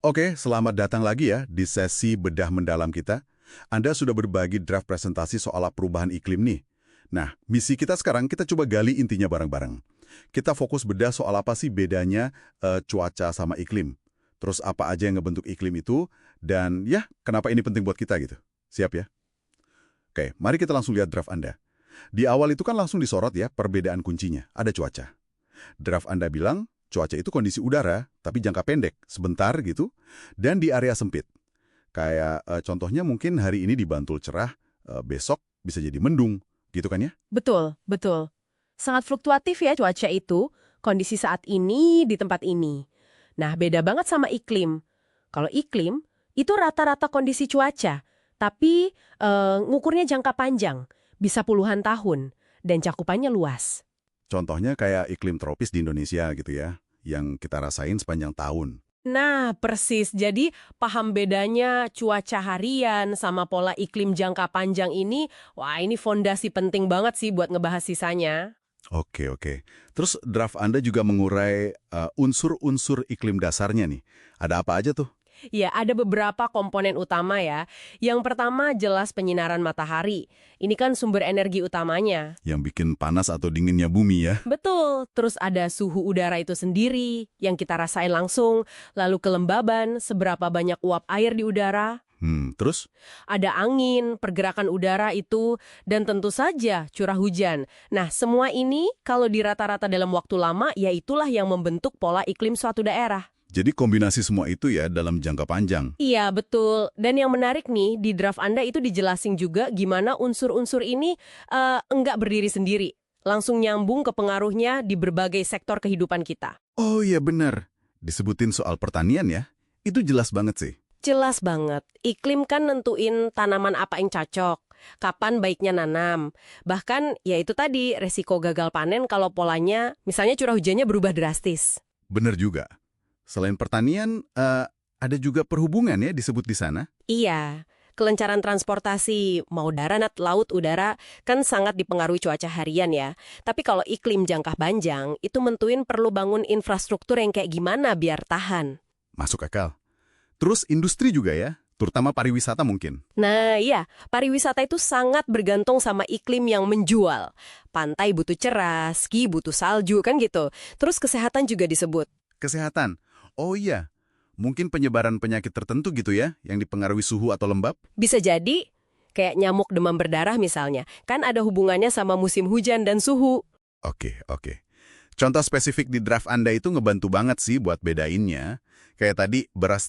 Oke, selamat datang lagi ya di sesi bedah mendalam kita. Anda sudah berbagi draft presentasi soal perubahan iklim nih. Nah, misi kita sekarang kita coba gali intinya bareng-bareng. Kita fokus bedah soal apa sih bedanya cuaca sama iklim. Terus apa aja yang ngebentuk iklim itu, dan ya, kenapa ini penting buat kita gitu. Siap ya? Oke, mari kita langsung lihat draft Anda. Di awal itu kan langsung disorot ya perbedaan kuncinya, ada cuaca. Draft Anda bilang, cuaca itu kondisi udara, tapi jangka pendek, sebentar gitu, dan di area sempit. Kayak contohnya mungkin hari ini di Bantul cerah, besok bisa jadi mendung, gitu kan ya? Betul, betul. Sangat fluktuatif ya cuaca itu, kondisi saat ini di tempat ini. Nah, beda banget sama iklim. Kalau iklim, itu rata-rata kondisi cuaca, tapi ngukurnya jangka panjang, bisa puluhan tahun, dan cakupannya luas. Contohnya kayak iklim tropis di Indonesia gitu ya, yang kita rasain sepanjang tahun. Nah, persis. Jadi, paham bedanya cuaca harian sama pola iklim jangka panjang ini, wah ini fondasi penting banget sih buat ngebahas sisanya. Oke, oke. Terus draft Anda juga mengurai unsur-unsur iklim dasarnya nih. Ada apa aja tuh? Ya, ada beberapa komponen utama ya. Yang pertama jelas penyinaran matahari. Ini kan sumber energi utamanya. Yang bikin panas atau dinginnya bumi ya? Betul, terus ada suhu udara itu sendiri yang kita rasain langsung, lalu kelembaban, seberapa banyak uap air di udara, Terus? ada angin, pergerakan udara itu, dan tentu saja curah hujan. Nah, semua ini kalau di rata-rata dalam waktu lama, ya itulah yang membentuk pola iklim suatu daerah. Jadi kombinasi semua itu ya dalam jangka panjang. Iya, betul. Dan yang menarik nih, di draft Anda itu dijelasin juga gimana unsur-unsur ini enggak berdiri sendiri. Langsung nyambung ke pengaruhnya di berbagai sektor kehidupan kita. Oh iya benar. Disebutin soal pertanian ya. Itu jelas banget sih. Jelas banget, iklim kan nentuin tanaman apa yang cocok, kapan baiknya nanam. Bahkan, ya itu tadi, resiko gagal panen kalau polanya, misalnya curah hujannya berubah drastis. Benar juga. Selain pertanian, ada juga perhubungan ya disebut di sana. Iya, kelencaran transportasi, mau darat, laut, udara, kan sangat dipengaruhi cuaca harian ya. Tapi kalau iklim jangka panjang, itu mentuin perlu bangun infrastruktur yang kayak gimana biar tahan. Masuk akal. Terus industri juga ya, terutama pariwisata mungkin. Nah iya, pariwisata itu sangat bergantung sama iklim yang menjual. Pantai butuh cerah, ski butuh salju, kan gitu. Terus kesehatan juga disebut. Kesehatan. Oh iya, mungkin penyebaran penyakit tertentu gitu ya, yang dipengaruhi suhu atau lembab. Bisa jadi, kayak nyamuk demam berdarah misalnya, kan ada hubungannya sama musim hujan dan suhu. Oke, oke. Contoh spesifik di draft Anda itu ngebantu banget sih buat bedainnya. Kayak tadi, beras